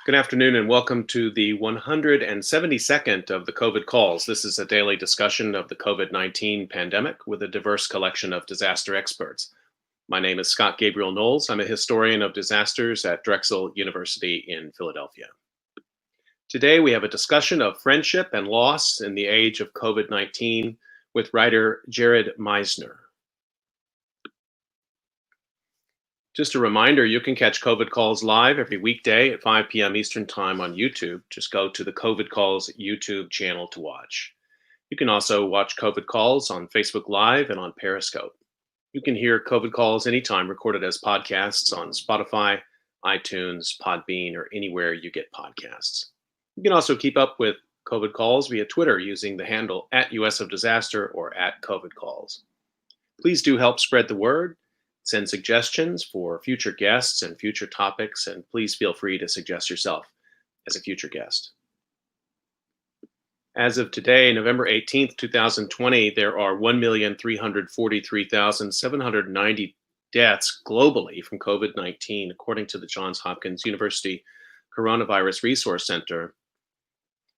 Good afternoon and welcome to the 172nd of the COVID calls. This is a daily discussion of the COVID-19 pandemic with a diverse collection of disaster experts. My name is Scott Gabriel Knowles. I'm a historian of disasters at Drexel University in Philadelphia. Today we have a discussion of friendship and loss in the age of COVID-19 with writer Jared Meisner. Just a reminder, you can catch COVID Calls live every weekday at 5 p.m. Eastern Time on YouTube. Just go to the COVID Calls YouTube channel to watch. You can also watch COVID Calls on Facebook Live and on Periscope. You can hear COVID Calls anytime recorded as podcasts on Spotify, iTunes, Podbean, or anywhere you get podcasts. You can also keep up with COVID Calls via Twitter using the handle @USOfDisaster or @COVID Calls. Please do help spread the word. Send suggestions for future guests and future topics, and please feel free to suggest yourself as a future guest. As of today, November 18th, 2020, there are 1,343,790 deaths globally from COVID-19, according to the Johns Hopkins University Coronavirus Resource Center.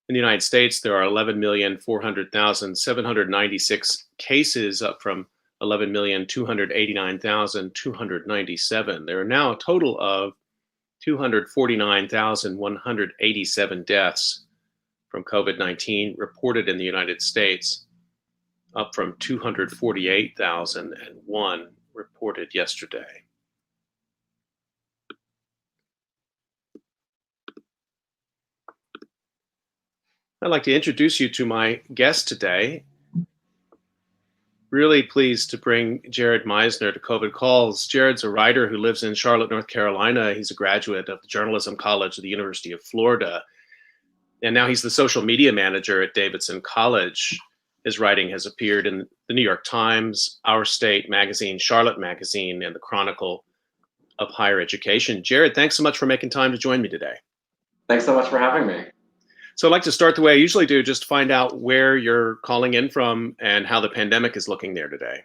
In the United States, there are 11,400,796 cases, up from 11,289,297. There are now a total of 249,187 deaths from COVID-19 reported in the United States, up from 248,001 reported yesterday. I'd like to introduce you to my guest today. Really pleased to bring Jared Meisner to COVID Calls. Jared's a writer who lives in Charlotte, North Carolina. He's a graduate of the Journalism College of the University of Florida. And now he's the social media manager at Davidson College. His writing has appeared in the New York Times, Our State Magazine, Charlotte Magazine, and the Chronicle of Higher Education. Jared, thanks so much for making time to join me today. Thanks so much for having me. So I'd like to start the way I usually do, just find out where you're calling in from and how the pandemic is looking there today.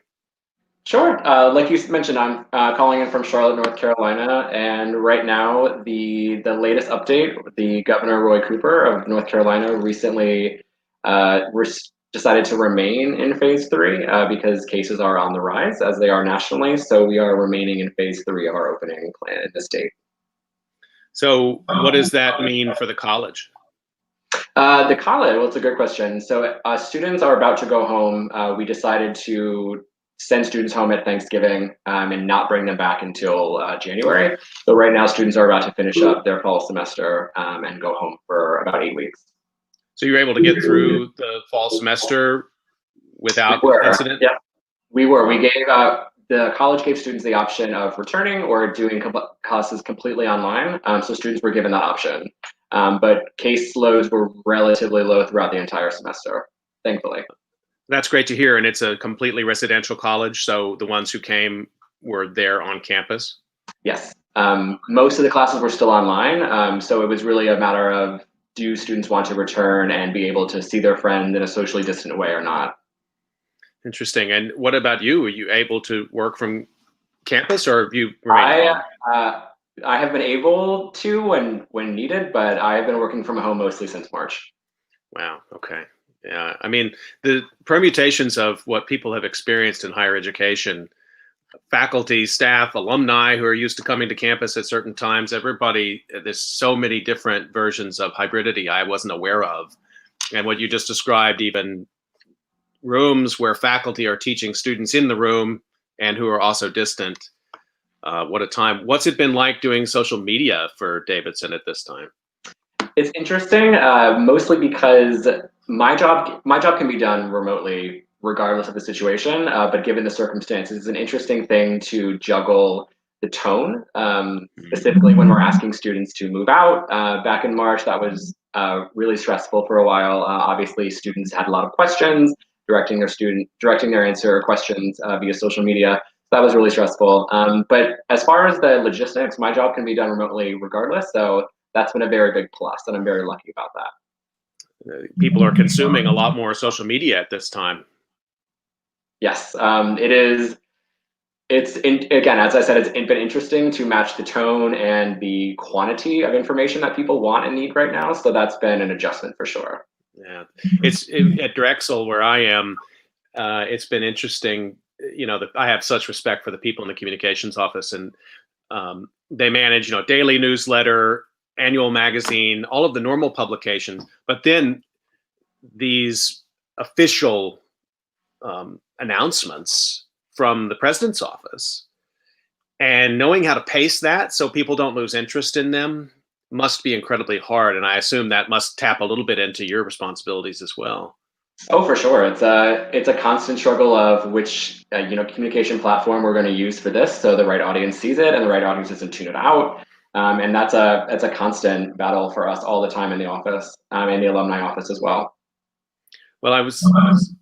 Sure. Like you mentioned, I'm calling in from Charlotte, North Carolina, and right now the latest update, the Governor Roy Cooper of North Carolina recently decided to remain in phase 3 because cases are on the rise, as they are nationally. So we are remaining in phase 3 of our opening plan in the state. So what does that mean for the college? The college, well, it's a good question. So students are about to go home. We decided to send students home at Thanksgiving and not bring them back until January. So right now, students are about to finish up their fall semester and go home for about 8 weeks. So you're able to get through the fall semester without incident? Yeah, we were. We gave the college gave students the option of returning or doing classes completely online. So students were given that option. But case loads were relatively low throughout the entire semester, thankfully. That's great to hear. And it's a completely residential college, so the ones who came were there on campus? Yes. Most of the classes were still online, so it was really a matter of, do students want to return and be able to see their friend in a socially distant way or not? Interesting. And what about you? Are you able to work from campus, or have you remained home? I have been able to when needed, but I have been working from home mostly since March. Wow. Okay. Yeah. I mean, the permutations of what people have experienced in higher education, faculty, staff, alumni who are used to coming to campus at certain times, everybody, there's so many different versions of hybridity I wasn't aware of. And what you just described, even rooms where faculty are teaching students in the room and who are also distant. What a time. What's it been like doing social media for Davidson at this time? It's interesting, mostly because my job can be done remotely regardless of the situation, but given the circumstances, it's an interesting thing to juggle the tone, specifically when we're asking students to move out. Back in March, that was really stressful for a while. Obviously, students had a lot of questions, directing their answer questions via social media. That was really stressful. But as far as the logistics, my job can be done remotely regardless. So that's been a very big plus, and I'm very lucky about that. People are consuming a lot more social media at this time. Yes, it is. Again, as I said, it's been interesting to match the tone and the quantity of information that people want and need right now. So that's been an adjustment for sure. Yeah, at Drexel where I am. It's been interesting. I have such respect for the people in the communications office, and they manage, daily newsletter, annual magazine, all of the normal publications, but then these official announcements from the president's office, and knowing how to pace that so people don't lose interest in them must be incredibly hard. And I assume that must tap a little bit into your responsibilities as well. Oh, for sure. It's a constant struggle of which communication platform we're going to use for this, so the right audience sees it and the right audience doesn't tune it out. And that's a constant battle for us all the time in the office, and the alumni office as well. Well, I was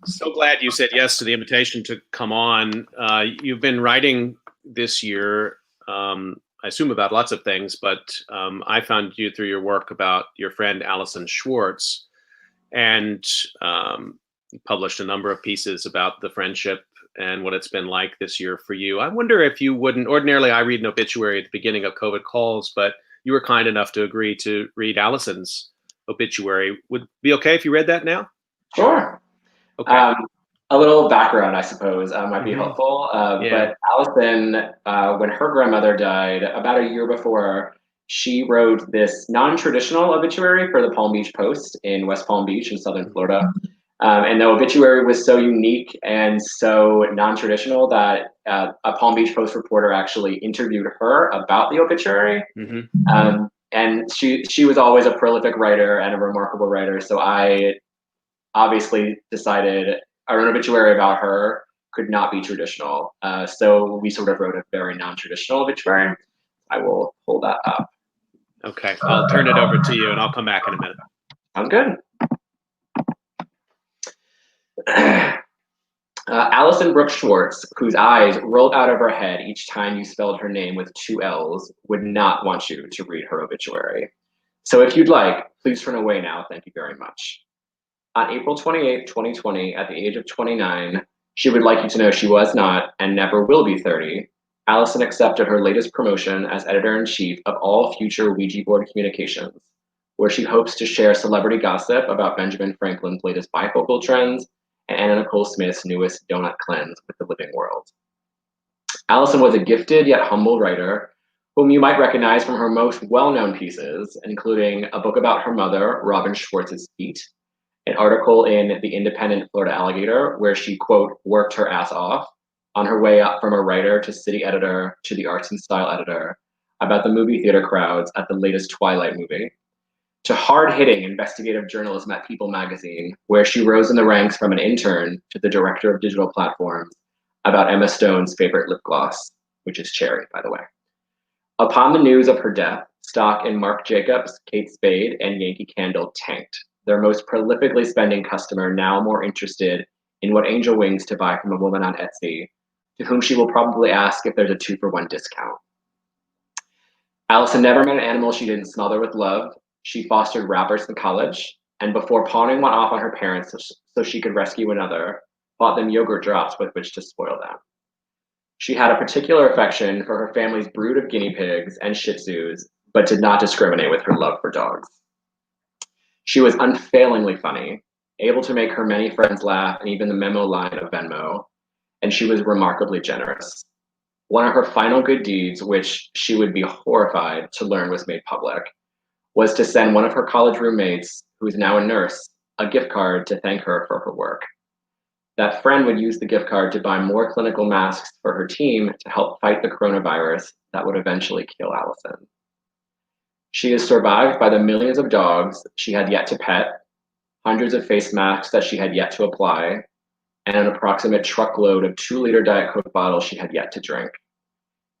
so glad you said yes to the invitation to come on. You've been writing this year, I assume about lots of things, but I found you through your work about your friend Allison Schwartz, and published a number of pieces about the friendship and what it's been like this year for you. I wonder if you wouldn't, ordinarily I read an obituary at the beginning of COVID calls, but you were kind enough to agree to read Allison's obituary. Would it be okay if you read that now? Sure. Okay. A little background, I suppose, might be Mhm. helpful. Yeah. But Allison, when her grandmother died about a year before, she wrote this non-traditional obituary for the Palm Beach Post in West Palm Beach in Southern Florida. And the obituary was so unique and so non-traditional that a Palm Beach Post reporter actually interviewed her about the obituary. Mhm. And she was always a prolific writer and a remarkable writer. So I obviously decided our own obituary about her could not be traditional. So we sort of wrote a very non-traditional obituary. I will pull that up. Okay. I'll turn it over to you and I'll come back in a minute. Sounds good. Allison Brooks Schwartz, whose eyes rolled out of her head each time you spelled her name with 2 L's, would not want you to read her obituary. So if you'd like, please turn away now. Thank you very much. On April 28, 2020, at the age of 29, she would like you to know she was not and never will be 30. Allison accepted her latest promotion as editor-in-chief of all future Ouija board communications, where she hopes to share celebrity gossip about Benjamin Franklin's latest bifocal trends and Anna Nicole Smith's newest donut cleanse with the living world. Allison was a gifted yet humble writer whom you might recognize from her most well-known pieces, including a book about her mother, Robin Schwartz's Feet, an article in the Independent Florida Alligator where she, quote, worked her ass off on her way up from a writer to city editor to the arts and style editor about the movie theater crowds at the latest Twilight movie, to hard-hitting investigative journalism at People magazine, where she rose in the ranks from an intern to the director of digital platforms about Emma Stone's favorite lip gloss, which is cherry, by the way. Upon the news of her death, stock in Marc Jacobs, Kate Spade, and Yankee Candle tanked, their most prolifically spending customer now more interested in what angel wings to buy from a woman on Etsy, to whom she will probably ask if there's a 2-for-1 discount. Allison never met an animal she didn't smother with love. She fostered rabbits in college, and before pawning one off on her parents so she could rescue another, bought them yogurt drops with which to spoil them. She had a particular affection for her family's brood of guinea pigs and shih tzus, but did not discriminate with her love for dogs. She was unfailingly funny, able to make her many friends laugh and even the memo line of Venmo, and she was remarkably generous. One of her final good deeds, which she would be horrified to learn was made public, was to send one of her college roommates, who is now a nurse, a gift card to thank her for her work. That friend would use the gift card to buy more clinical masks for her team to help fight the coronavirus that would eventually kill Allison. She is survived by the millions of dogs she had yet to pet, hundreds of face masks that she had yet to apply, and an approximate truckload of 2-liter Diet Coke bottles she had yet to drink.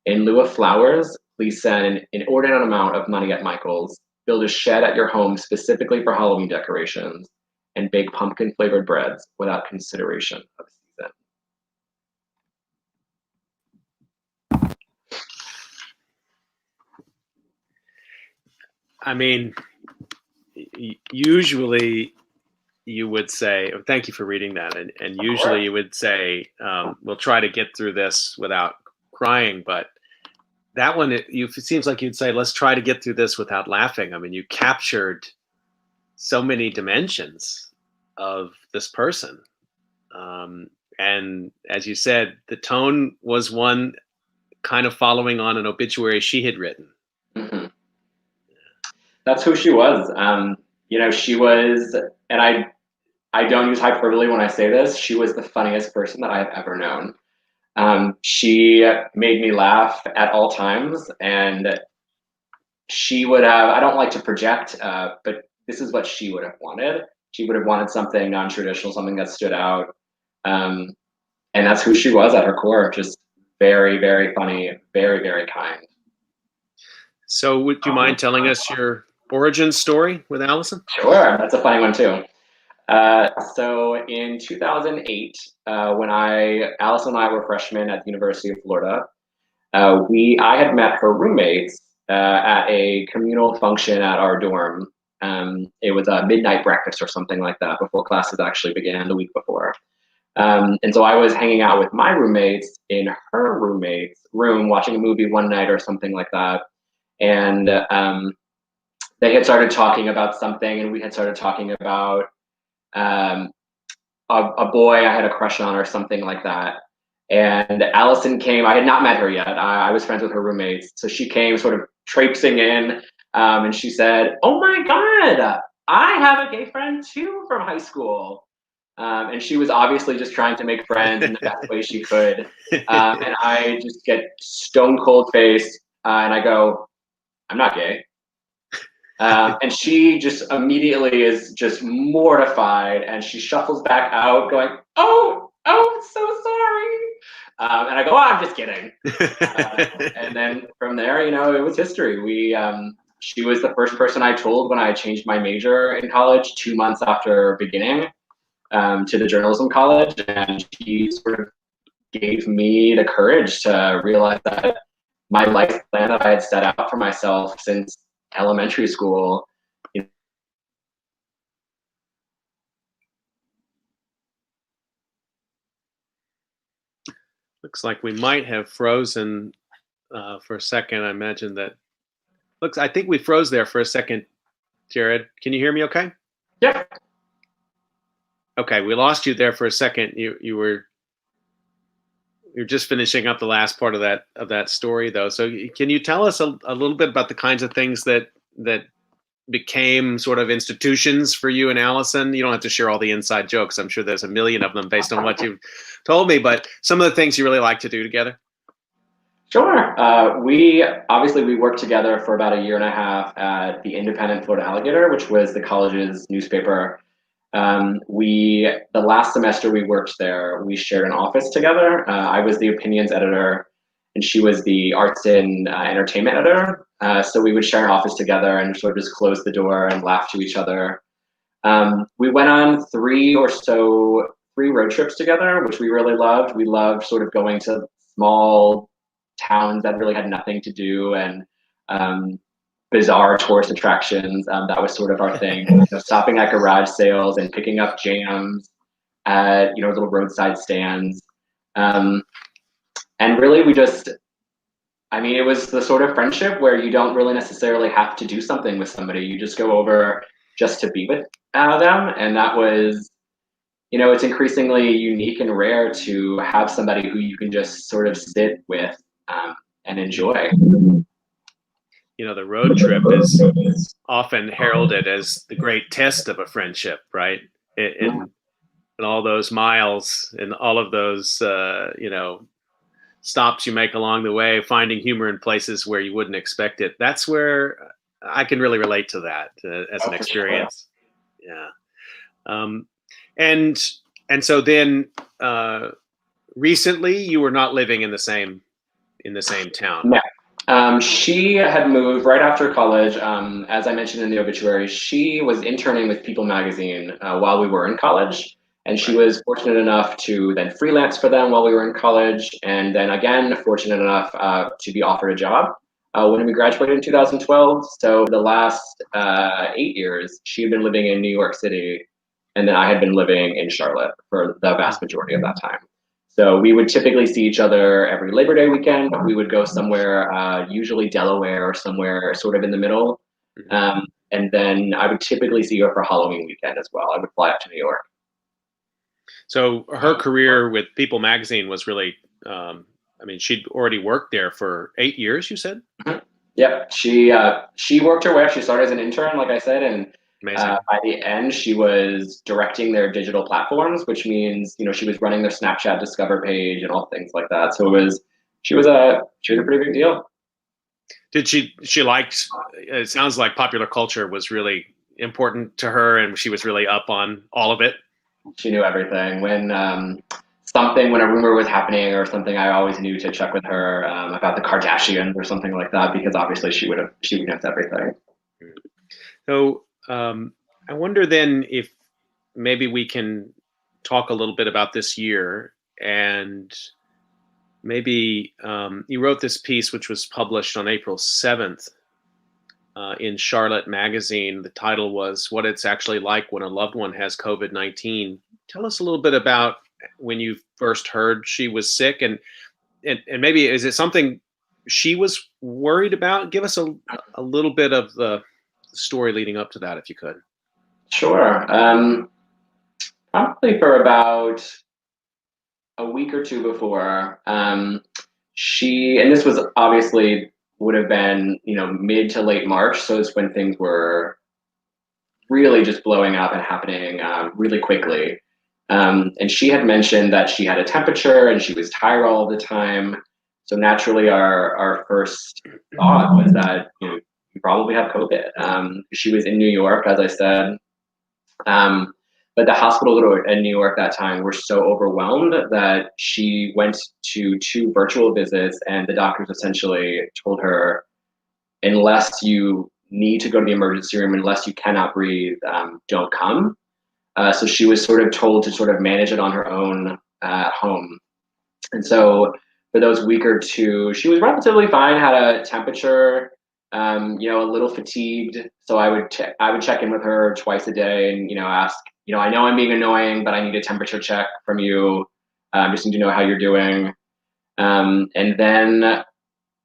In lieu of flowers, please send an inordinate amount of money at Michael's, build a shed at your home specifically for Halloween decorations, and bake pumpkin-flavored breads without consideration of season. I mean, usually you would say, thank you for reading that. And usually you would say, we'll try to get through this without crying, but that one, it seems like you'd say, let's try to get through this without laughing. I mean, you captured so many dimensions of this person. And as you said, the tone was one kind of following on an obituary she had written. Hmm. That's who she was. She was, and I don't use hyperbole when I say this, she was the funniest person that I've ever known. She made me laugh at all times, and she would have, I don't like to project, but this is what she would have wanted. She would have wanted something non-traditional, something that stood out. Um, and that's who she was at her core, just very, very funny, very, very kind. So would you mind telling us your origin story with Allison? Sure, that's a funny one too. So in 2008, when Alice and I were freshmen at the University of Florida, I had met her roommates at a communal function at our dorm. It was a midnight breakfast or something like that before classes actually began the week before. And so I was hanging out with my roommates in her roommate's room, watching a movie one night or something like that. And they had started talking about something, and we had started talking about um, a boy I had a crush on or something like that. And Allison came. I had not met her yet. I was friends with her roommates. So she came sort of traipsing in, and she said, "Oh my God, I have a gay friend too from high school." And she was obviously just trying to make friends in the best way she could. And I just get stone cold faced, and I go, "I'm not gay." And she just immediately is just mortified, and she shuffles back out going, oh, so sorry. And I go, oh, I'm just kidding. And then from there, it was history. She was the first person I told when I changed my major in college 2 months after beginning to the journalism college. And she sort of gave me the courage to realize that my life plan that I had set out for myself since elementary school. Looks like we might have frozen for a second. I imagine that. I think we froze there for a second, Jared. Can you hear me okay? Yeah. Okay, we lost you there for a second. You're just finishing up the last part of that story, though. So can you tell us a little bit about the kinds of things that became sort of institutions for you and Allison? You don't have to share all the inside jokes. I'm sure there's a million of them based on what you've told me, but some of the things you really like to do together. Sure. We worked together for about a year and a half at the Independent Florida Alligator, which was the college's newspaper. The last semester we worked there, we shared an office together. I was the opinions editor, and she was the arts and entertainment editor. So we would share an office together and sort of just close the door and laugh to each other. We went on three road trips together, which we really loved. We loved sort of going to small towns that really had nothing to do, and bizarre tourist attractions. That was sort of our thing. Stopping at garage sales and picking up jams at little roadside stands. And really, it was the sort of friendship where you don't really necessarily have to do something with somebody. You just go over just to be with them, and that was. It's increasingly unique and rare to have somebody who you can just sort of sit with and enjoy. The road trip is often heralded as the great test of a friendship, right? In all those miles and all of those, stops you make along the way, finding humor in places where you wouldn't expect it. That's where I can really relate to that as an experience. Sure. Yeah. And so then recently you were not living in the same town. No. She had moved right after college. As I mentioned in the obituary, she was interning with People magazine while we were in college. And she was fortunate enough to then freelance for them while we were in college. And then again, fortunate enough to be offered a job when we graduated in 2012. So the last 8 years, she had been living in New York City. And then I had been living in Charlotte for the vast majority of that time. So we would typically see each other every Labor Day weekend. We would go somewhere, usually Delaware or somewhere sort of in the middle. And then I would typically see her for Halloween weekend as well. I would fly up to New York. So her career with People Magazine was really, I mean, she'd already worked there for 8 years, you said? Yep. She worked her way up. She started as an intern, like I said, and Amazing. by the end, she was directing their digital platforms, which means, you know, she was running their Snapchat Discover page and all things like that. So she was a pretty big deal. Did she liked, it sounds like popular culture was really important to her and she was really up on all of it. She knew everything. When when a rumor was happening or something, I always knew to check with her about the Kardashians or something like that, because obviously she would know everything. So I wonder then if maybe we can talk a little bit about this year, and maybe you wrote this piece which was published on April 7th in Charlotte Magazine. The title was "What It's Actually Like When a Loved One Has COVID-19." Tell us a little bit about when you first heard she was sick, and maybe is it something she was worried about? Give us a little bit of the story leading up to that, if you could. Sure. Probably for about a week or two before, and this was obviously would have been, you know, mid to late March. So it's when things were really just blowing up and happening really quickly. And she had mentioned that she had a temperature and she was tired all the time. So naturally, our first thought was that, you know, you probably have COVID. She was in New York, as I said. But the hospitals in New York that time were so overwhelmed that she went to 2 virtual visits, and the doctors essentially told her, unless you need to go to the emergency room, unless you cannot breathe, don't come. So she was sort of told to sort of manage it on her own at home. And so for those week or two, she was relatively fine, had a temperature, you know, a little fatigued. So I would check in with her twice a day and, you know, ask, you know, I know I'm being annoying, but I need a temperature check from you. Just need to know how you're doing. And then,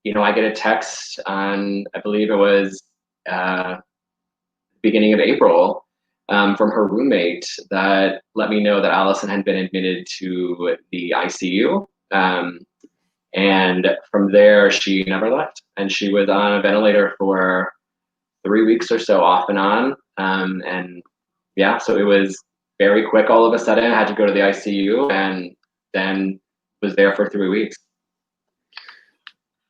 you know, I get a text on, I believe it was beginning of April, from her roommate that let me know that Allison had been admitted to the ICU. And from there, she never left. And she was on a ventilator for 3 weeks or so, off and on. And yeah, so it was very quick all of a sudden. I had to go to the ICU and then was there for 3 weeks.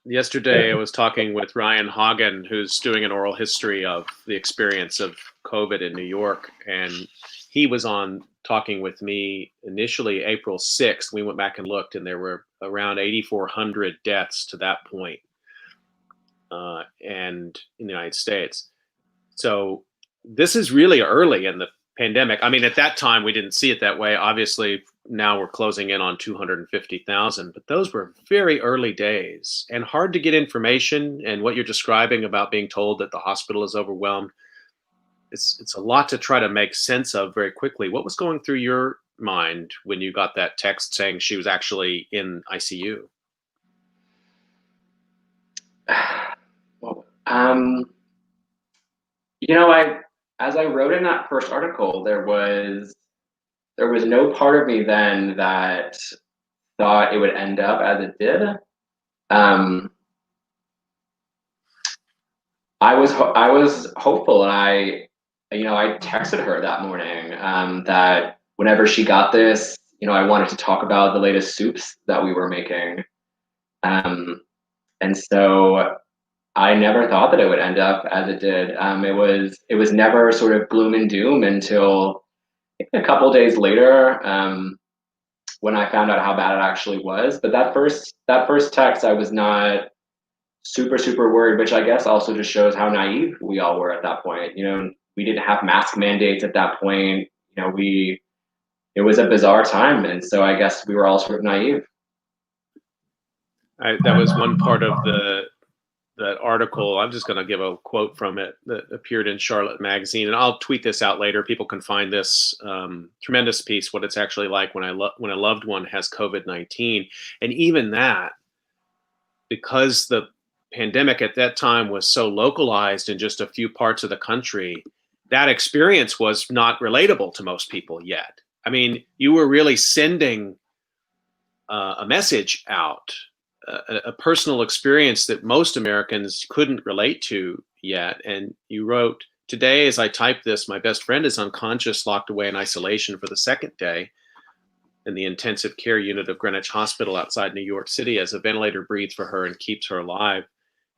Yesterday, I was talking with Ryan Hagen, who's doing an oral history of the experience of COVID in New York. And he was on talking with me initially April 6th. We went back and looked, and there were around 8,400 deaths to that point, and in the United States. So this is really early in the pandemic. I mean, at that time, we didn't see it that way. Obviously, now we're closing in on 250,000, but those were very early days and hard to get information. And what you're describing about being told that the hospital is overwhelmed, it's a lot to try to make sense of very quickly. What was going through your mind when you got that text saying she was actually in ICU? Well, you know, as I wrote in that first article, there was no part of me then that thought it would end up as it did. I was hopeful, and I texted her that morning that whenever she got this, you know, I wanted to talk about the latest soups that we were making. And so I never thought that it would end up as it did. It was never sort of gloom and doom until a couple days later, when I found out how bad it actually was. But that first text, I was not super worried, which I guess also just shows how naive we all were at that point. You know, we didn't have mask mandates at that point. You know, it was a bizarre time, and so I guess we were all sort of naive. That was one part of the that article, I'm just going to give a quote from it that appeared in Charlotte Magazine, and I'll tweet this out later. People can find this tremendous piece, what it's actually like when when a loved one has COVID-19, and even that, because the pandemic at that time was so localized in just a few parts of the country, that experience was not relatable to most people yet. I mean, you were really sending a message out, a personal experience that most Americans couldn't relate to yet. And you wrote, "Today, as I type this, my best friend is unconscious, locked away in isolation for the second day in the intensive care unit of Greenwich Hospital outside New York City as a ventilator breathes for her and keeps her alive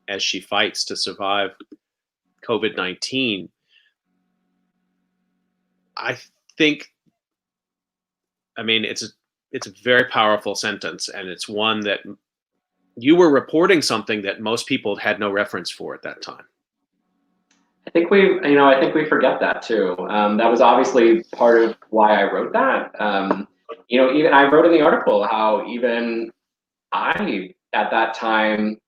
as she fights to survive COVID-19." I think, I mean, it's a very powerful sentence, and it's one that you were reporting something that most people had no reference for at that time. I think I think we forget that too. That was obviously part of why I wrote that. Even I wrote in the article how even I, at that time,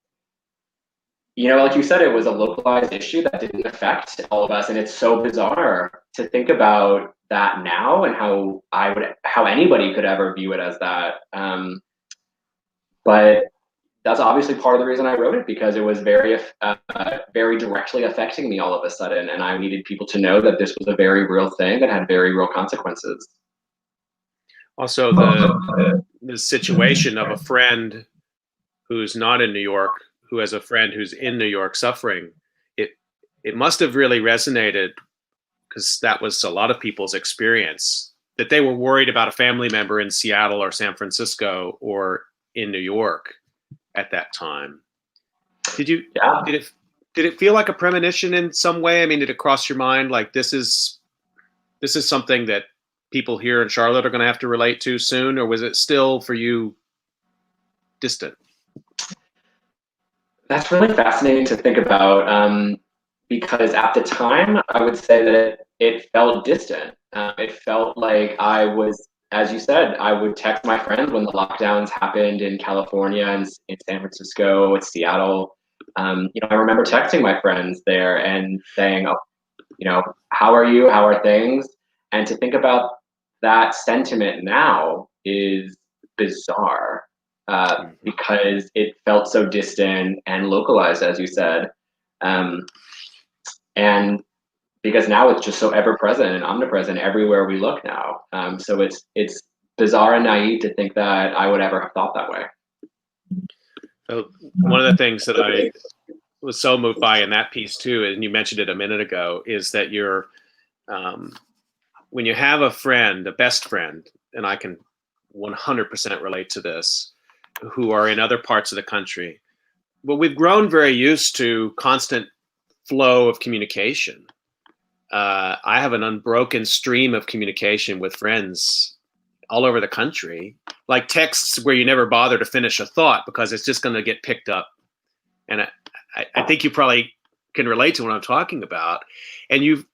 like you said, it was a localized issue that didn't affect all of us, and it's so bizarre to think about that now and how anybody could ever view it as that. But that's obviously part of the reason I wrote it, because it was very directly affecting me all of a sudden, and I needed people to know that this was a very real thing that had very real consequences. Also, the situation of a friend who's not in New York, who has a friend who's in New York suffering, it must have really resonated, because that was a lot of people's experience, that they were worried about a family member in Seattle or San Francisco or in New York at that time. Did it feel like a premonition in some way? I mean, did it cross your mind like this is something that people here in Charlotte are going to have to relate to soon, or was it still for you distant? That's really fascinating to think about, because at the time, I would say that it felt distant. It felt like I was, as you said, I would text my friends when the lockdowns happened in California and in San Francisco, in Seattle. I remember texting my friends there and saying, "Oh, how are you? How are things?" And to think about that sentiment now is bizarre, because it felt so distant and localized, as you said. And because now it's just so ever present and omnipresent everywhere we look now. So it's bizarre and naive to think that I would ever have thought that way. So one of the things that I was so moved by in that piece too, and you mentioned it a minute ago, is that when you have a friend, a best friend, and I can 100% relate to this, who are in other parts of the country, but we've grown very used to constant flow of communication. I have an unbroken stream of communication with friends all over the country, like texts where you never bother to finish a thought because it's just going to get picked up. And I think you probably can relate to what I'm talking about. And you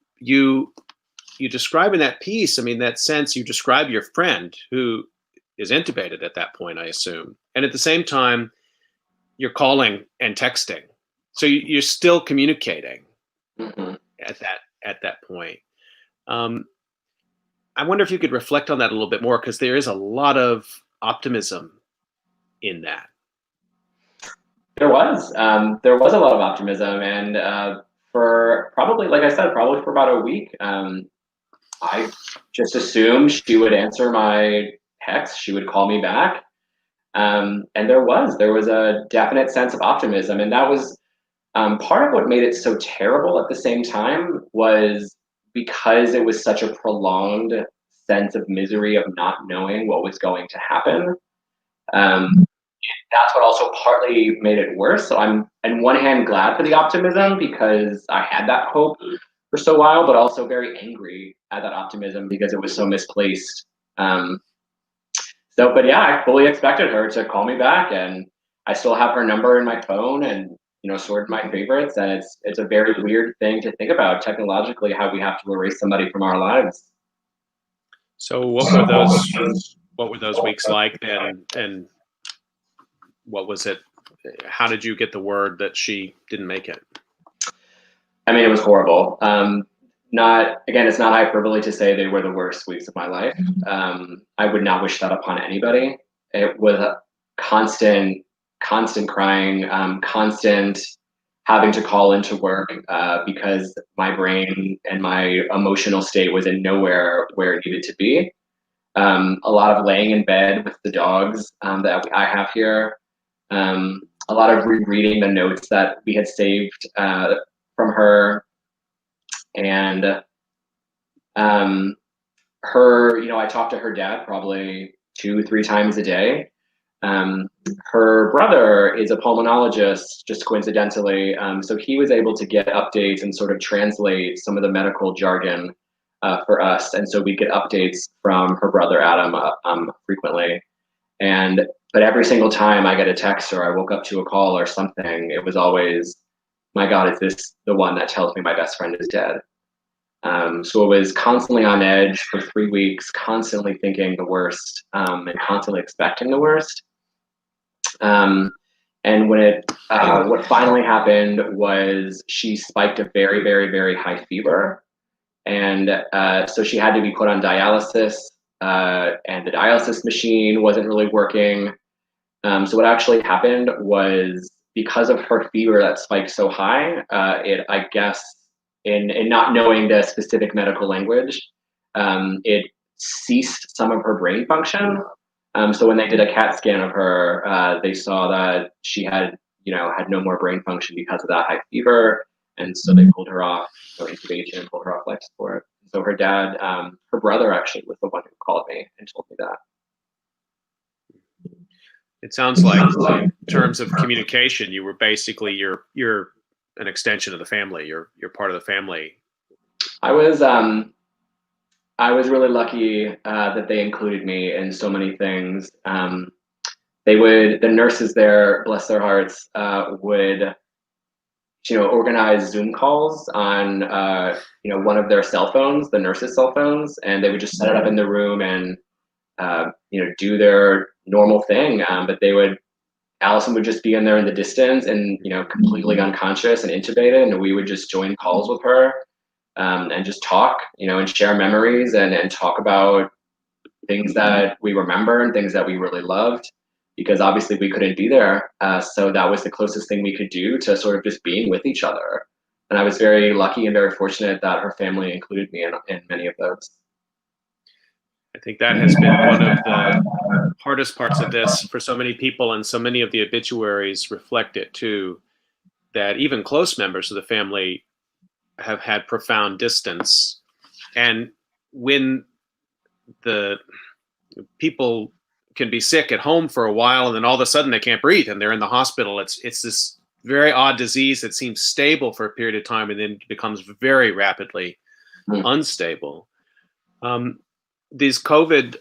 describe in that piece, I mean, that sense, you describe your friend who is intubated at that point, I assume. And at the same time, you're calling and texting. So you're still communicating at that point. I wonder if you could reflect on that a little bit more, because there is a lot of optimism in that. There was a lot of optimism, and for probably, like I said, probably for about a week, I just assumed she would answer my text, she would call me back, and there was a definite sense of optimism, and that was part of what made it so terrible at the same time, was because it was such a prolonged sense of misery of not knowing what was going to happen. That's what also partly made it worse. So I'm, on one hand, glad for the optimism because I had that hope for so while, but also very angry at that optimism because it was so misplaced. But yeah, I fully expected her to call me back, and I still have her number in my phone, and stored my favorites. And it's a very weird thing to think about technologically, how we have to erase somebody from our lives. So what were those weeks like then, and what was it how did you get the word that she didn't make it? I mean, it was horrible. It's not hyperbole to say they were the worst weeks of my life. I would not wish that upon anybody. It was a constant crying, constant having to call into work because my brain and my emotional state was in nowhere where it needed to be. A lot of laying in bed with the dogs that I have here. A lot of rereading the notes that we had saved from her, and her, I talked to her dad probably 2-3 times a day. Her brother is a pulmonologist, just coincidentally, so he was able to get updates and sort of translate some of the medical jargon for us, and so we get updates from her brother Adam frequently. But every single time I get a text or I woke up to a call or something, it was always, my God, is this the one that tells me my best friend is dead? So it was constantly on edge for 3 weeks, constantly thinking the worst, and constantly expecting the worst. And what finally happened was she spiked a very, very, very high fever. And so she had to be put on dialysis, and the dialysis machine wasn't really working. So what actually happened was, because of her fever that spiked so high, I guess, in not knowing the specific medical language, it ceased some of her brain function. So when they did a CAT scan of her, they saw that she had no more brain function because of that high fever, and so they pulled her off intubation and pulled her off life support. So her dad, her brother actually was the one who called me and told me that. It sounds like, in terms of communication, you were basically you're an extension of the family. You're part of the family. I was really lucky that they included me in so many things. The nurses there, bless their hearts, would organize Zoom calls on one of their cell phones, the nurses' cell phones, and they would just set it up in the room and do their normal thing. But Allison would just be in there in the distance and completely unconscious and intubated, and we would just join calls with her and just talk, and share memories and talk about things that we remember and things that we really loved, because obviously we couldn't be there. So that was the closest thing we could do to sort of just being with each other. And I was very lucky and very fortunate that her family included me in many of those. I think that has been one of the hardest parts of this for so many people, and so many of the obituaries reflect it too, that even close members of the family have had profound distance. And when the people can be sick at home for a while and then all of a sudden they can't breathe and they're in the hospital, it's this very odd disease that seems stable for a period of time and then becomes very rapidly unstable. These COVID,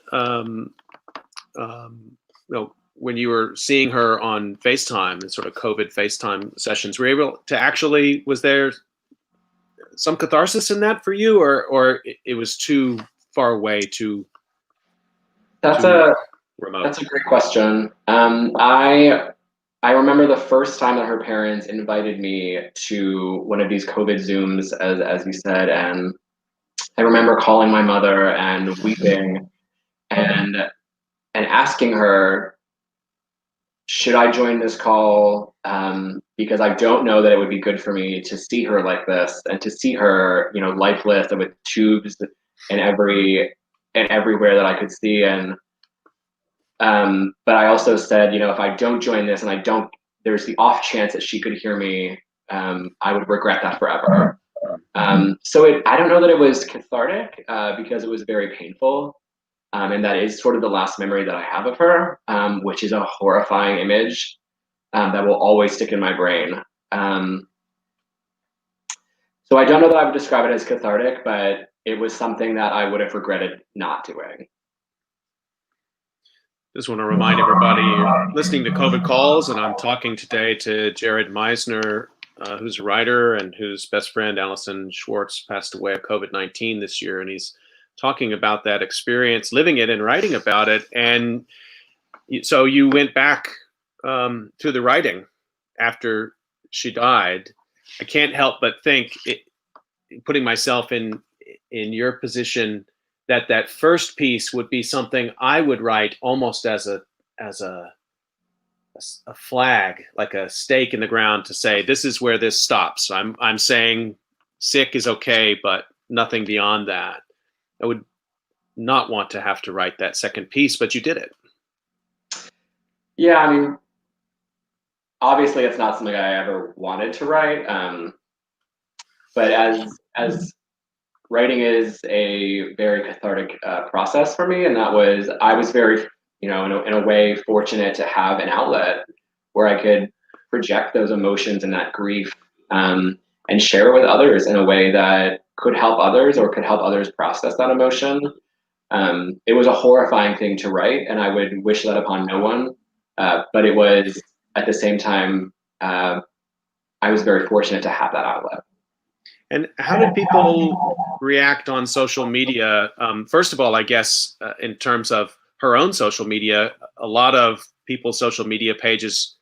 when you were seeing her on FaceTime and sort of COVID FaceTime sessions, were you able to actually, was there some catharsis in that for you, or it was too far away, too remote? That's a great question. I remember the first time that her parents invited me to one of these COVID Zooms, as you said, and I remember calling my mother and weeping and asking her, should I join this call? Because I don't know that it would be good for me to see her like this, and to see her, lifeless and with tubes in everywhere that I could see. And but I also said, if I don't join this and there's the off chance that she could hear me, I would regret that forever. So I don't know that it was cathartic, because it was very painful. And that is sort of the last memory that I have of her, which is a horrifying image that will always stick in my brain. So I don't know that I would describe it as cathartic, but it was something that I would have regretted not doing. Just want to remind everybody you're listening to COVID Calls, and I'm talking today to Jared Meisner, who's a writer and whose best friend, Allison Schwartz, passed away of COVID-19 this year. And he's talking about that experience, living it and writing about it. And so you went back through the writing after she died, I can't help but think, putting myself in your position, that that first piece would be something I would write almost as a flag, like a stake in the ground, to say this is where this stops. I'm saying sick is okay, but nothing beyond that. I would not want to have to write that second piece, but you did it. Yeah, I mean, obviously, it's not something I ever wanted to write. But as writing is a very cathartic process for me, and I was very, in a way, fortunate to have an outlet where I could project those emotions and that grief, and share it with others in a way that could help others or could help others process that emotion. It was a horrifying thing to write, and I would wish that upon no one. But it was, at the same time, I was very fortunate to have that outlet. And how did people react on social media? First of all, I guess in terms of her own social media, a lot of people's social media pages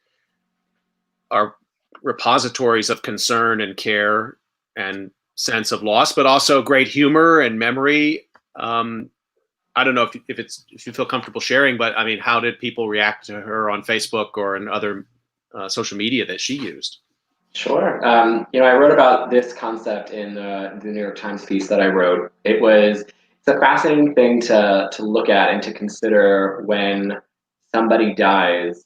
are repositories of concern and care and sense of loss, but also great humor and memory. I don't know if you feel comfortable sharing, but I mean, how did people react to her on Facebook or in other social media that she used? Sure. I wrote about this concept in the New York Times piece that I wrote. It's a fascinating thing to look at and to consider when somebody dies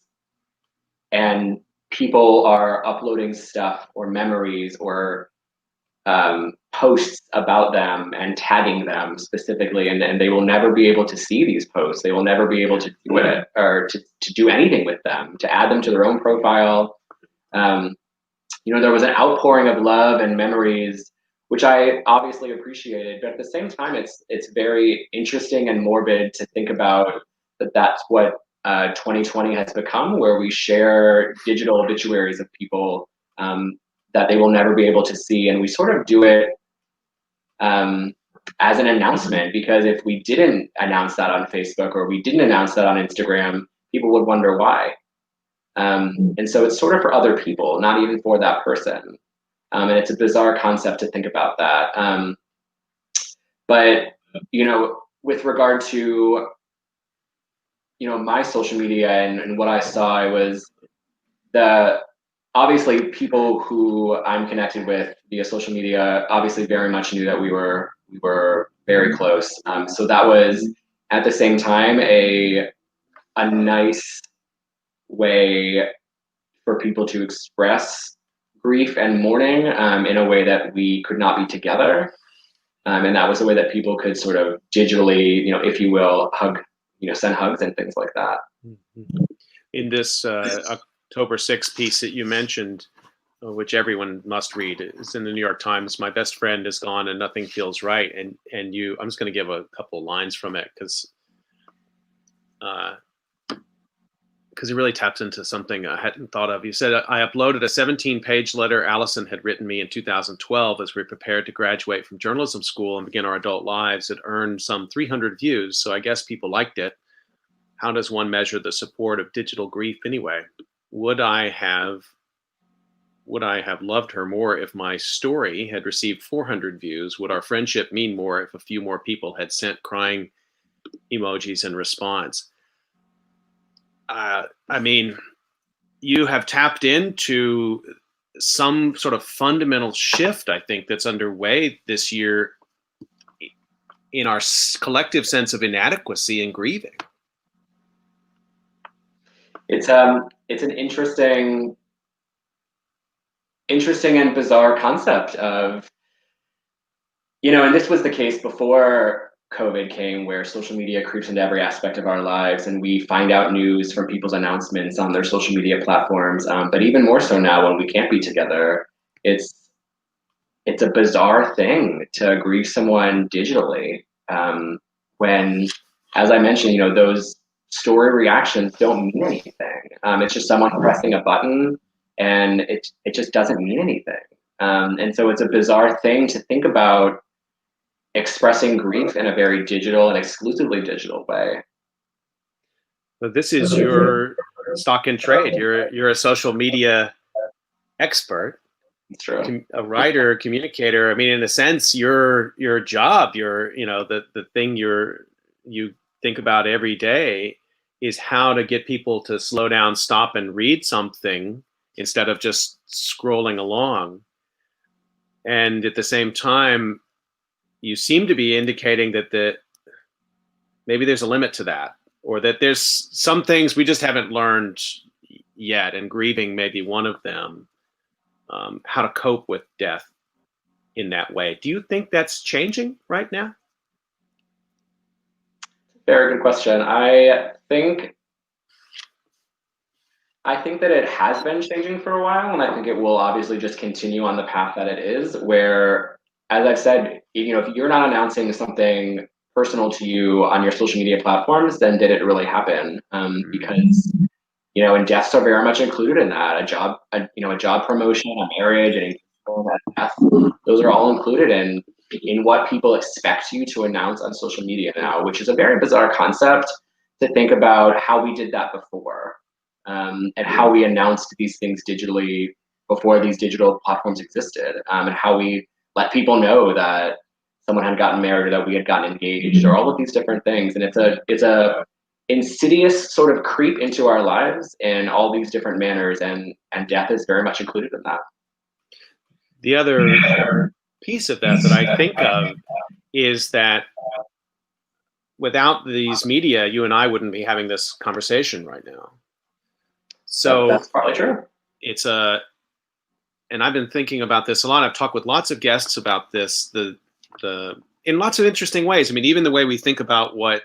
and people are uploading stuff or memories or posts about them and tagging them specifically, and they will never be able to see these posts. They will never be able to do it or to do anything with them, to add them to their own profile. There was an outpouring of love and memories, which I obviously appreciated, but at the same time, it's very interesting and morbid to think about that. That's what 2020 has become, where we share digital obituaries of people that they will never be able to see, and we sort of do it as an announcement, because if we didn't announce that on Facebook or we didn't announce that on Instagram, people would wonder why. And so it's sort of for other people, not even for that person. And it's a bizarre concept to think about that. But, with regard to, my social media and what I saw, it was obviously people who I'm connected with via social media obviously very much knew that we were very close. So that was at the same time a nice way for people to express grief and mourning in a way that we could not be together. And that was the way that people could sort of digitally, if you will, hug, send hugs and things like that. In this October 6th piece that you mentioned, which everyone must read, it's in the New York Times. My best friend is gone and nothing feels right. And I'm just going to give a couple lines from it because it really taps into something I hadn't thought of. You said, I uploaded a 17-page letter Allison had written me in 2012 as we prepared to graduate from journalism school and begin our adult lives. It earned some 300 views, so I guess people liked it. How does one measure the support of digital grief anyway? Would I have loved her more if my story had received 400 views? Would our friendship mean more if a few more people had sent crying emojis in response? I mean, you have tapped into some sort of fundamental shift, I think, that's underway this year in our collective sense of inadequacy and grieving. It's an interesting and bizarre concept of, and this was the case before COVID came, where social media creeps into every aspect of our lives and we find out news from people's announcements on their social media platforms. But even more so now when we can't be together, it's a bizarre thing to grieve someone digitally. When, as I mentioned, those story reactions don't mean anything. It's just someone pressing a button and it just doesn't mean anything. And so it's a bizarre thing to think about expressing grief in a very digital and exclusively digital way. So this is your stock in trade. You're a social media expert, It's true. a writer, communicator. I mean, in a sense, your job, the thing you think about every day is how to get people to slow down, stop, and read something instead of just scrolling along. And at the same time, you seem to be indicating that maybe there's a limit to that, or that there's some things we just haven't learned yet, and grieving may be one of them. How to cope with death in that way. Do you think that's changing right now? Very good question. I think that it has been changing for a while, and I think it will obviously just continue on the path that it is, where, as I've said, if you're not announcing something personal to you on your social media platforms, then did it really happen? Because and deaths are very much included in that. A job promotion, a marriage, a death, those are all included in what people expect you to announce on social media now, which is a very bizarre concept to think about how we did that before, and how we announced these things digitally before these digital platforms existed, and how we let people know that someone had gotten married or that we had gotten engaged, or all of these different things. And it's a insidious sort of creep into our lives in all these different manners, and death is very much included in that. The other piece of that I think of is that without these media, you and I wouldn't be having this conversation right now. So that's probably true. And I've been thinking about this a lot. I've talked with lots of guests about this, in lots of interesting ways. I mean, even the way we think about what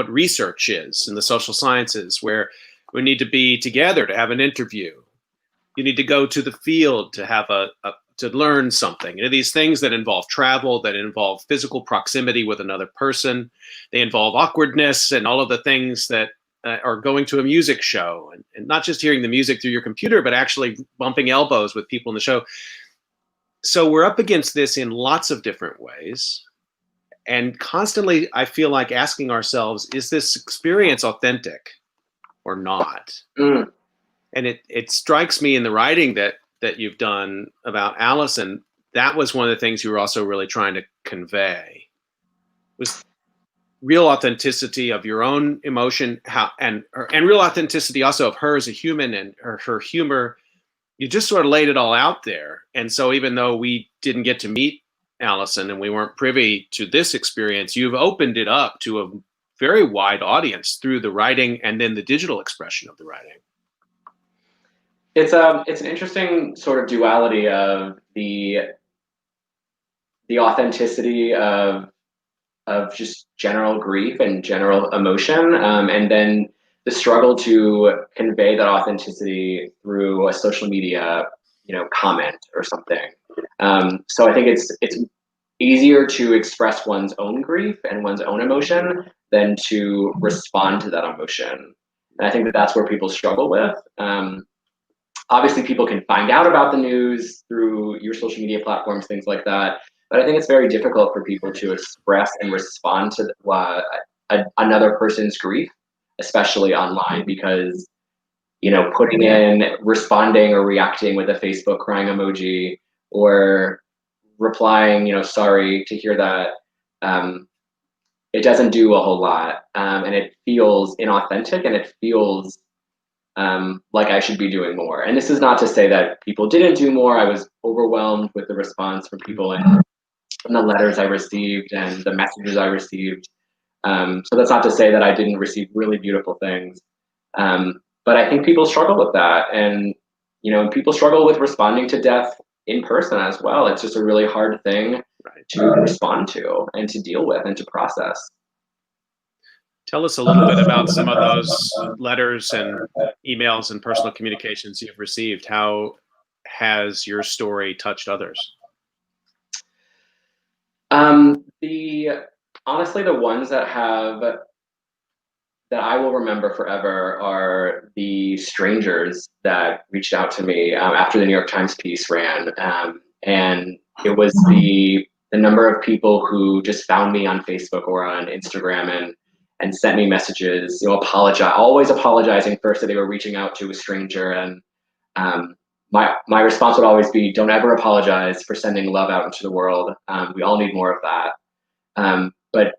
research is in the social sciences, where we need to be together to have an interview. You need to go to the field to have to learn something. These things that involve travel, that involve physical proximity with another person, they involve awkwardness and all of the things that are going to a music show, and not just hearing the music through your computer, but actually bumping elbows with people in the show. So we're up against this in lots of different ways. And constantly, I feel like asking ourselves, is this experience authentic or not? And it strikes me in the writing that you've done about Allison, that was one of the things you were also really trying to convey, was real authenticity of your own emotion, and real authenticity also of her as a human, and her humor. You just sort of laid it all out there. And so even though we didn't get to meet Allison and we weren't privy to this experience, you've opened it up to a very wide audience through the writing and then the digital expression of the writing. It's an interesting sort of duality of the authenticity of just general grief and general emotion, and then the struggle to convey that authenticity through a social media, comment or something. So I think it's easier to express one's own grief and one's own emotion than to respond to that emotion. And I think that that's where people struggle with. Obviously, people can find out about the news through your social media platforms, things like that. But I think it's very difficult for people to express and respond to another person's grief, especially online, because putting in, responding or reacting with a Facebook crying emoji, or replying, sorry to hear that, it doesn't do a whole lot, and it feels inauthentic, and it feels like I should be doing more. And this is not to say that people didn't do more. I was overwhelmed with the response from people and from the letters I received and the messages I received. So that's not to say that I didn't receive really beautiful things. But I think people struggle with that. And, people struggle with responding to death in person as well. It's just a really hard thing to respond to and to deal with and to process. Tell us a little bit about some of those letters and emails and personal communications you've received. How has your story touched others? Honestly, the ones that I will remember forever are the strangers that reached out to me after the New York Times piece ran, and it was the number of people who just found me on Facebook or on Instagram and sent me messages, always apologizing first that they were reaching out to a stranger. And my response would always be, don't ever apologize for sending love out into the world. We all need more of that. But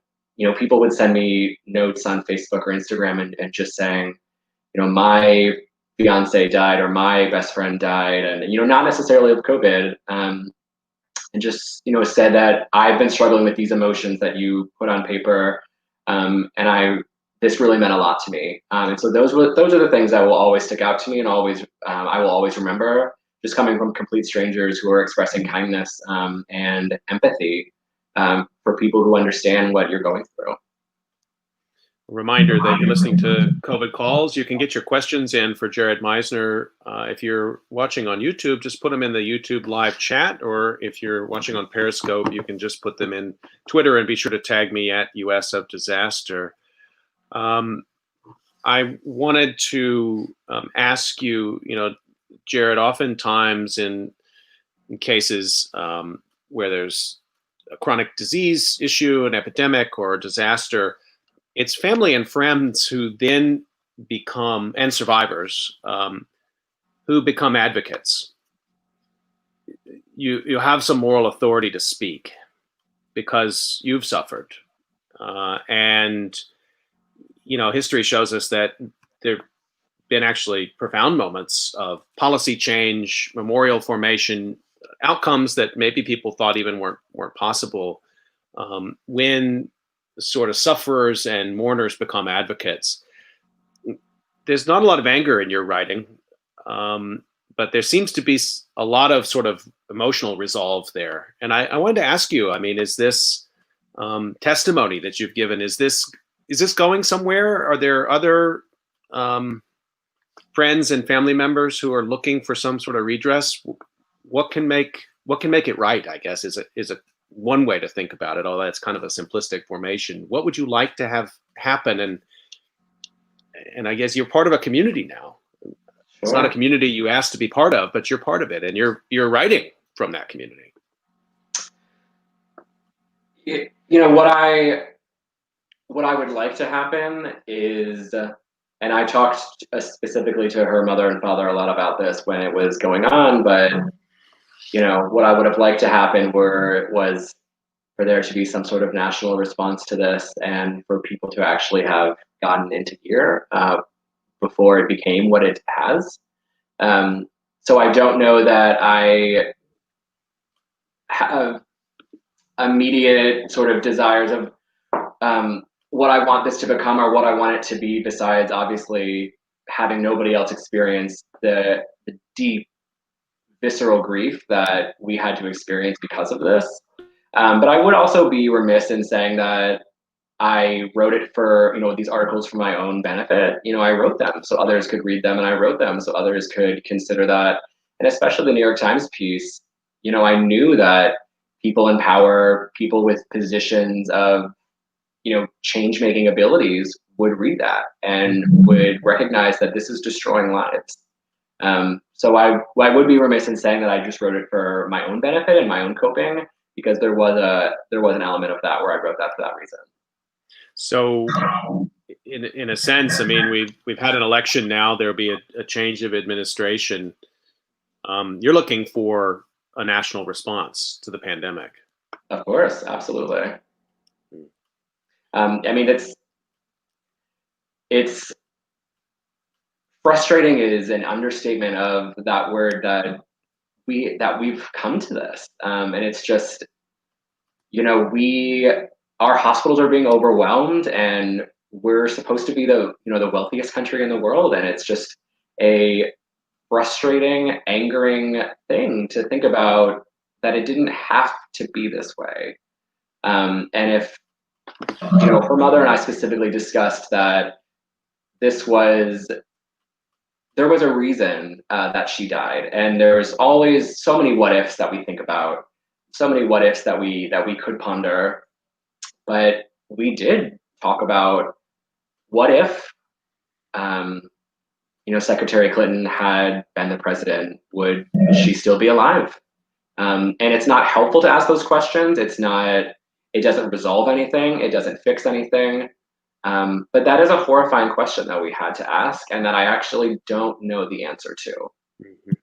people would send me notes on Facebook or Instagram and just saying, my fiance died or my best friend died, and not necessarily of COVID, and just said that I've been struggling with these emotions that you put on paper, and this really meant a lot to me. And so those are the things that will always stick out to me, and I will always remember, just coming from complete strangers who are expressing kindness and empathy for people who understand what you're going through. A reminder that you're listening to COVID Calls. You can get your questions in for Jared Meisner. If you're watching on YouTube, just put them in the YouTube live chat, or if you're watching on Periscope, you can just put them in Twitter, and be sure to tag me at US of Disaster. I wanted to ask you, Jared, oftentimes in cases where there's a chronic disease issue, an epidemic, or a disaster, it's family and friends who then become, and survivors, who become advocates. You have some moral authority to speak because you've suffered. And history shows us that there have been actually profound moments of policy change, memorial formation, outcomes that maybe people thought even weren't possible, when sort of sufferers and mourners become advocates. There's not a lot of anger in your writing, but there seems to be a lot of sort of emotional resolve there. And I wanted to ask you, is this testimony that you've given, is this going somewhere? Are there other friends and family members who are looking for some sort of redress? What can make it right, I guess, is a one way to think about it, although that's kind of a simplistic formation. What would you like to have happen? And I guess you're part of a community now. Sure. It's not a community you asked to be part of, but you're part of it, and you're writing from that community. What I would like to happen is, and I talked specifically to her mother and father a lot about this when it was going on, but what I would have liked to happen was for there to be some sort of national response to this, and for people to actually have gotten into gear before it became what it has. So I don't know that I have immediate sort of desires of what I want this to become or what I want it to be, besides obviously having nobody else experience the deep visceral grief that we had to experience because of this. But I would also be remiss in saying that I wrote it for, these articles for my own benefit. I wrote them so others could read them, and I wrote them so others could consider that. And especially the New York Times piece, I knew that people in power, people with positions of, change-making abilities would read that and would recognize that this is destroying lives. So I would be remiss in saying that I just wrote it for my own benefit and my own coping, because there was an element of that where I wrote that for that reason. So in a sense, we've had an election now. There'll be a change of administration. You're looking for a national response to the pandemic. Of course, absolutely. It's frustrating is an understatement of that word, that we've come to this, and it's just, our hospitals are being overwhelmed, and we're supposed to be the wealthiest country in the world, and it's just a frustrating, angering thing to think about, that it didn't have to be this way. And if her mother and I specifically discussed that there was a reason that she died, and there's always so many what ifs that we think about, so many what ifs that we could ponder. But we did talk about, what if Secretary Clinton had been the president, would she still be alive? And it's not helpful to ask those questions. It doesn't resolve anything. It doesn't fix anything. But that is a horrifying question that we had to ask, and that I actually don't know the answer to. Mhm.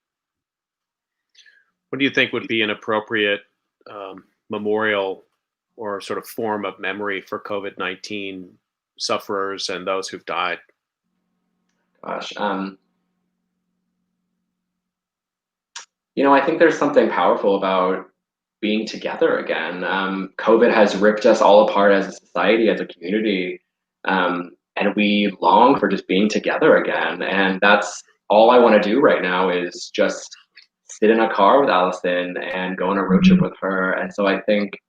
What do you think would be an appropriate memorial or sort of form of memory for COVID-19 sufferers and those who've died? Gosh, I think there's something powerful about being together again. COVID has ripped us all apart as a society, as a community, and we long for just being together again. And that's all I want to do right now is just sit in a car with Allison and go on a road trip with her. And so I think,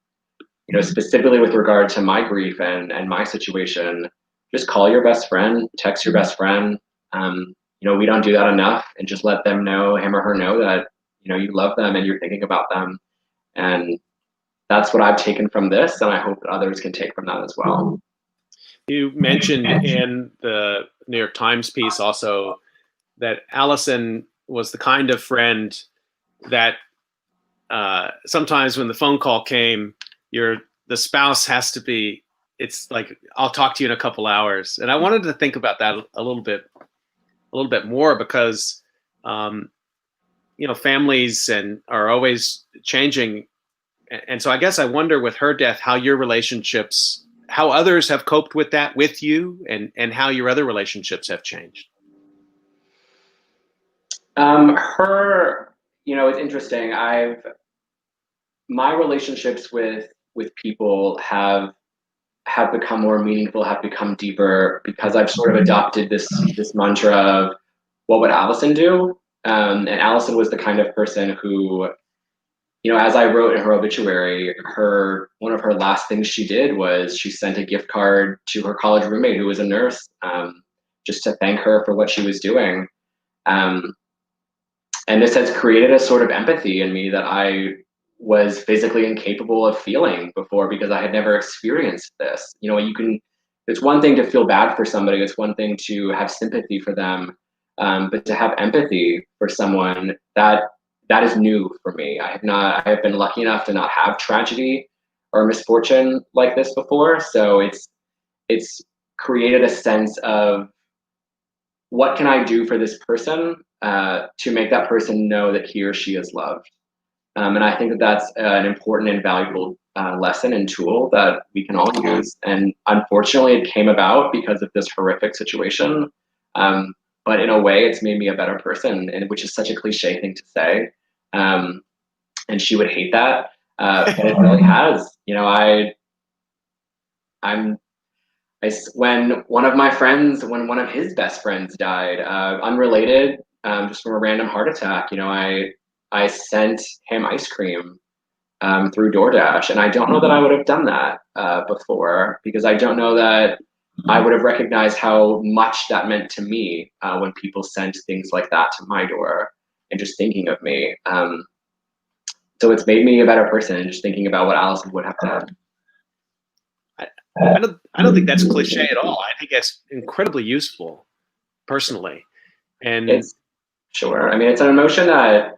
specifically with regard to my grief and my situation, just call your best friend, text your best friend. We don't do that enough, and just let them know, him or her know, that you love them and you're thinking about them. And that's what I've taken from this, and I hope that others can take from that as well. You mentioned in the New York Times piece also that Allison was the kind of friend that sometimes when the phone call came, the spouse has to be. It's like, I'll talk to you in a couple hours, and I wanted to think about that a little bit more because families and are always changing, and so I guess I wonder with her death how your relationships, how others have coped with that with you, and how your other relationships have changed. It's interesting. My relationships with people have become more meaningful, have become deeper, because I've sort of adopted this mantra of, what would Allison do? And Allison was the kind of person who, as I wrote in her obituary, one of her last things she did was she sent a gift card to her college roommate who was a nurse, just to thank her for what she was doing. Um, and this has created a sort of empathy in me that I was physically incapable of feeling before, because I had never experienced this. It's one thing to feel bad for somebody, it's one thing to have sympathy for them, but to have empathy for someone, that is new for me. I have been lucky enough to not have tragedy or misfortune like this before, so it's created a sense of, what can I do for this person, to make that person know that he or she is loved? And I think that that's an important and valuable lesson and tool that we can all use. And unfortunately, it came about because of this horrific situation. But in a way, it's made me a better person, and which is such a cliche thing to say. And she would hate that, but it really has. I'm when one of his best friends died, unrelated, just from a random heart attack. I sent him ice cream, through DoorDash, and I don't know that I would have done that before, because I don't know that I would have recognized how much that meant to me, when people sent things like that to my door and just thinking of me. So it's made me a better person, just thinking about what Allison would have done. I don't think that's cliche at all. I think that's incredibly useful, personally. And It's Sure. I mean, it's an emotion that,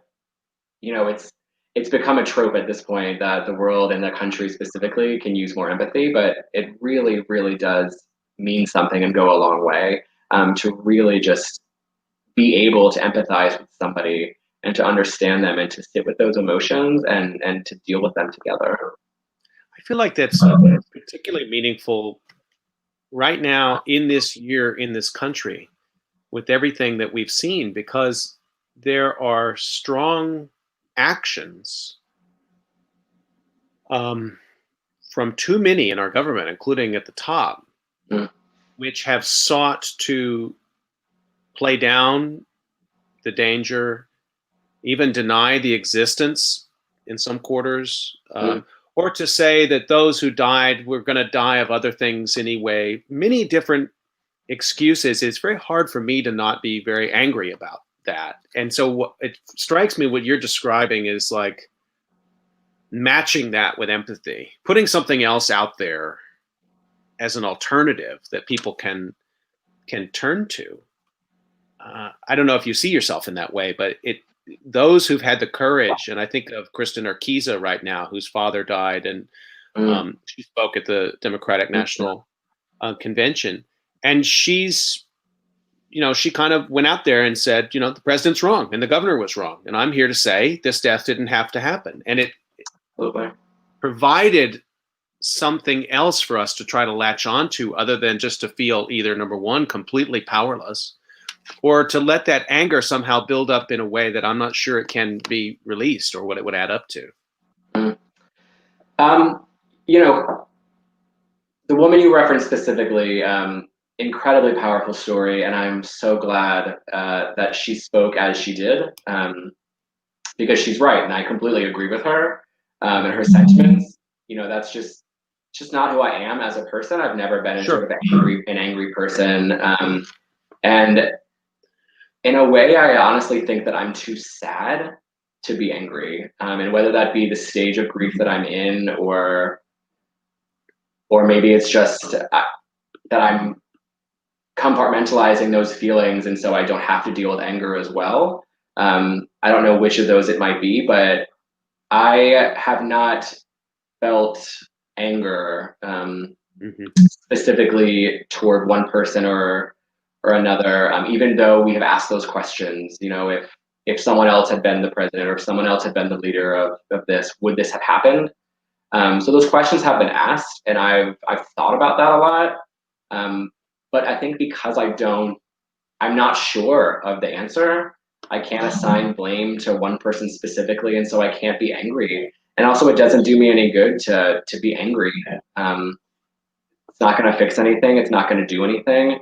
it's become a trope at this point, that the world and the country specifically can use more empathy, but it really, really does mean something and go a long way, to really just be able to empathize with somebody and to understand them and to sit with those emotions and to deal with them together. I feel like that's particularly meaningful right now in this year in this country with everything that we've seen, because there are strong actions from too many in our government, including at the top, Mm. which have sought to play down the danger, even deny the existence in some quarters, Mm. or to say that those who died were going to die of other things anyway. Many different excuses. It's very hard for me to not be very angry about that. And so what it strikes me, what you're describing is like matching that with empathy, putting something else out there as an alternative that people can turn to. I don't know if you see yourself in that way, but those who've had the courage, and I think of Kristen Urquiza right now, whose father died, and Mm. she spoke at the Democratic National convention, and she's, she kind of went out there and said, the president's wrong and the governor was wrong, and I'm here to say this death didn't have to happen, and it Absolutely. provided something else for us to try to latch onto, other than just to feel either, number one, completely powerless, or to let that anger somehow build up in a way that I'm not sure it can be released or what it would add up to. Mm. You know, the woman you referenced specifically, incredibly powerful story, and I'm so glad that she spoke as she did, because she's right, and I completely agree with her and her sentiments. That's just not who I am as a person. I've never been Sure. sort of an angry person, and in a way, I honestly think that I'm too sad to be angry, and whether that be the stage of grief that I'm in, or maybe it's just that I'm compartmentalizing those feelings, and so I don't have to deal with anger as well. I don't know which of those it might be, but I have not felt anger specifically toward one person or another, even though we have asked those questions. If someone else had been the president, or if someone else had been the leader of this, would this have happened? So those questions have been asked, and I've thought about that a lot. But I think because I'm not sure of the answer, I can't assign blame to one person specifically, and so I can't be angry. And also, it doesn't do me any good to be angry. It's not going to fix anything. It's not going to do anything.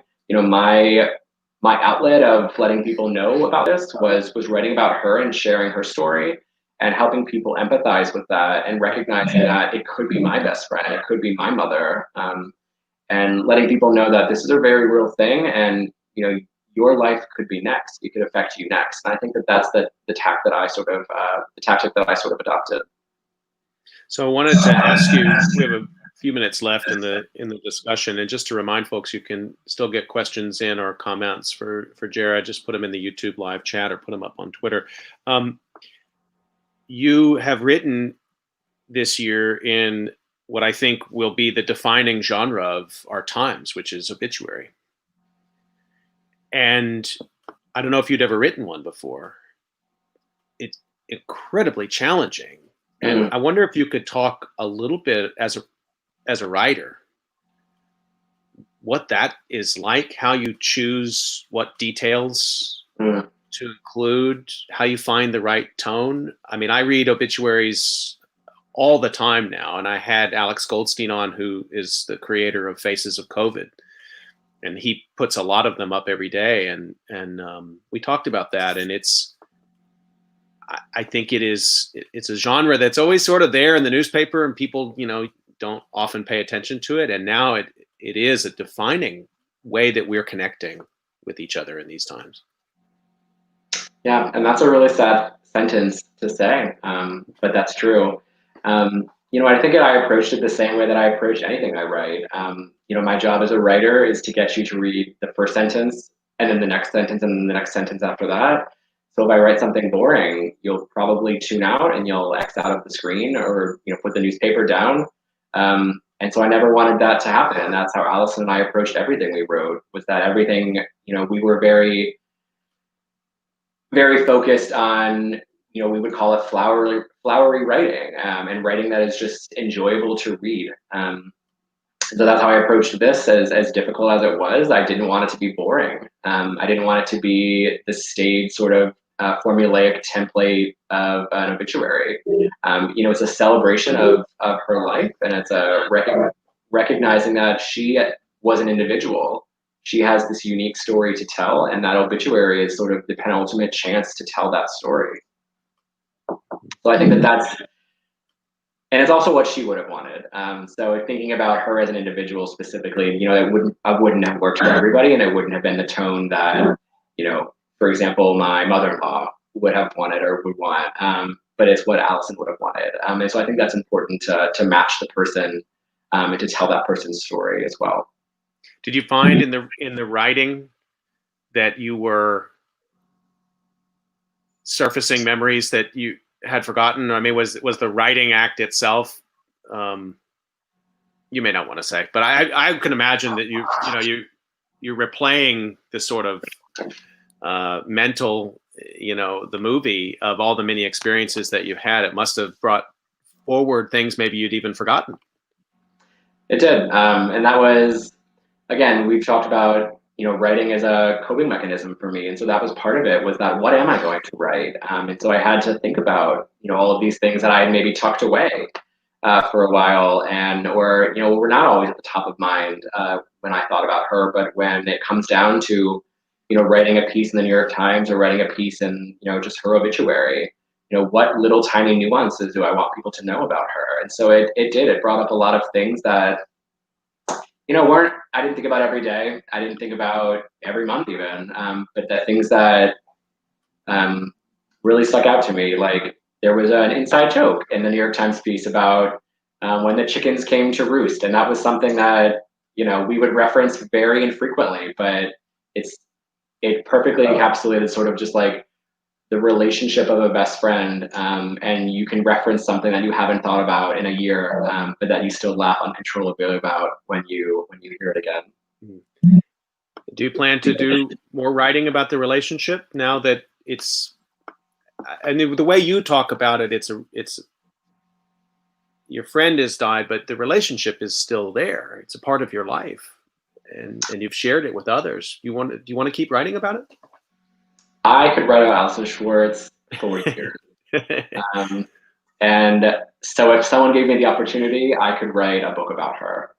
My outlet of letting people know about this was writing about her and sharing her story, and helping people empathize with that, and recognizing that it could be my best friend, it could be my mother, and letting people know that this is a very real thing, and your life could be next. It could affect you next. And I think that that's the tactic that I sort of adopted. So I wanted to ask you, we have a few minutes left in the discussion, and just to remind folks, you can still get questions in or comments for Jared. Just put them in the YouTube live chat or put them up on Twitter. You have written this year in what I think will be the defining genre of our times, which is obituary. And I don't know if you'd ever written one before. It's incredibly challenging. And I wonder if you could talk a little bit as a writer, what that is like, how you choose what details to include, how you find the right tone. I mean, I read obituaries all the time now, and I had Alex Goldstein on, who is the creator of Faces of COVID, and he puts a lot of them up every day, and we talked about that, and I think it's a genre that's always sort of there in the newspaper, and people don't often pay attention to it, and now it is a defining way that we're connecting with each other in these times. Yeah, and that's a really sad sentence to say, but that's true. I think I approached it the same way that I approach anything I write. My job as a writer is to get you to read the first sentence, and then the next sentence, and then the next sentence after that. So if I write something boring, you'll probably tune out and you'll X out of the screen, or put the newspaper down. And so I never wanted that to happen. And that's how Allison and I approached everything we wrote, was that everything, we were very, very focused on, we would call it flowery writing, and writing that is just enjoyable to read. So that's how I approached this, as difficult as it was. I didn't want it to be boring. I didn't want it to be the staid sort of formulaic template of an obituary. It's a celebration of her life, and it's a recognizing that she was an individual. She has this unique story to tell, and that obituary is sort of the penultimate chance to tell that story. So I think and it's also what she would have wanted. So thinking about her as an individual specifically, I wouldn't have worked for everybody, and it wouldn't have been the tone that, for example, my mother-in-law would have wanted or would want. But it's what Allison would have wanted. And so I think that's important to match the person, and to tell that person's story as well. Did you find in the writing that you were surfacing memories that you had forgotten? I mean, was the writing act itself you may not want to say, but I can imagine that you're replaying this sort of mental, the movie of all the many experiences that you've had. It must have brought forward things maybe you'd even forgotten. It did, and that was, again, we've talked about writing as a coping mechanism for me, and so that was part of it. Was that what am I going to write? And so I had to think about all of these things that I had maybe tucked away for a while, and or were not always at the top of mind when I thought about her. But when it comes down to writing a piece in the New York Times or writing a piece in just her obituary, what little tiny nuances do I want people to know about her? And so it brought up a lot of things that weren't, I didn't think about every day. I didn't think about every month even, but the things that really stuck out to me, like there was an inside joke in the New York Times piece about when the chickens came to roost, and that was something that we would reference very infrequently, but it perfectly encapsulated sort of just like the relationship of a best friend, and you can reference something that you haven't thought about in a year, but that you still laugh uncontrollably about when you hear it again. Do you plan to do more writing about the relationship now that it's? And the way you talk about it, it's your friend has died, but the relationship is still there. It's a part of your life, and you've shared it with others. Do you want to keep writing about it? I could write about Alison Schwartz for years. And so if someone gave me the opportunity, I could write a book about her.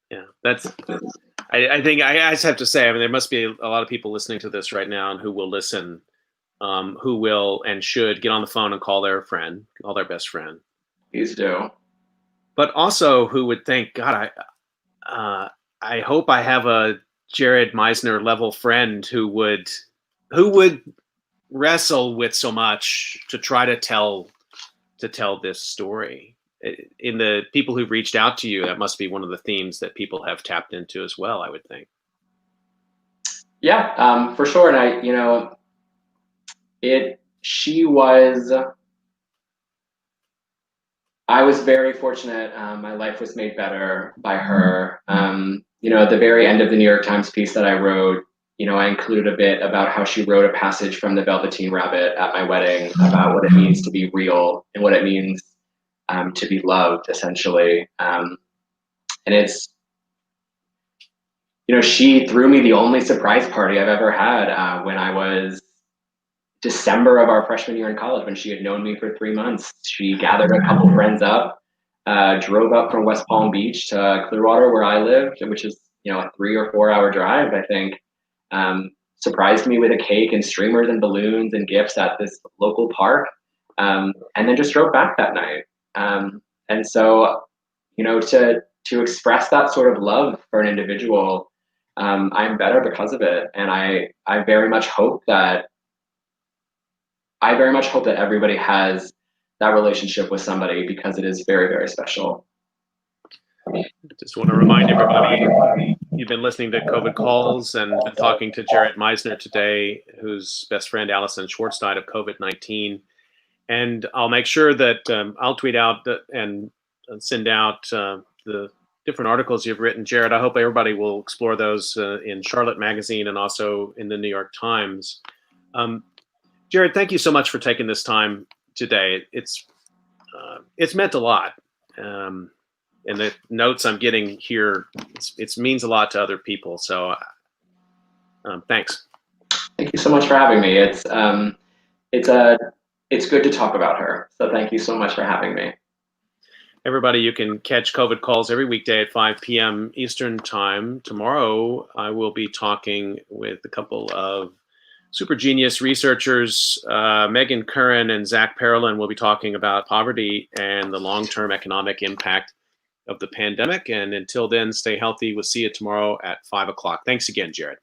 Yeah, I think I just have to say, I mean, there must be a lot of people listening to this right now and who will listen, who will and should get on the phone and call their friend, call their best friend. Please do. But also who would think, God, I hope I have a Jared Meisner level friend who would wrestle with so much to try to tell this story. In the people who've reached out to you, that must be one of the themes that people have tapped into as well, I would think. Yeah, for sure. And I was very fortunate. My life was made better by her. At the very end of the New York Times piece that I wrote, I included a bit about how she wrote a passage from the Velveteen Rabbit at my wedding about what it means to be real and what it means to be loved, essentially. And it's, she threw me the only surprise party I've ever had when I was December of our freshman year in college, when she had known me for 3 months. She gathered a couple friends up, drove up from West Palm Beach to Clearwater, where I lived, which is a 3 or 4 hour drive, I think. Surprised me with a cake and streamers and balloons and gifts at this local park, and then just drove back that night. And so, to express that sort of love for an individual, I'm better because of it, and I very much hope that everybody has that relationship with somebody, because it is very, very special. Just want to remind everybody, you've been listening to COVID Calls and been talking to Jared Meisner today, whose best friend Alison Schwartz died of COVID-19. And I'll make sure that I'll tweet out and send out the different articles you've written, Jared. I hope everybody will explore those in Charlotte Magazine and also in the New York Times. Jared, thank you so much for taking this time today. It's meant a lot. And the notes I'm getting here, it means a lot to other people. So thanks. Thank you so much for having me. It's good to talk about her. So thank you so much for having me. Everybody, you can catch COVID Calls every weekday at 5 p.m. Eastern Time. Tomorrow, I will be talking with a couple of super genius researchers, Megan Curran and Zach Parolin. Will be talking about poverty and the long-term economic impact of the pandemic. And until then, stay healthy. We'll see you tomorrow at 5 o'clock. Thanks again, Jared.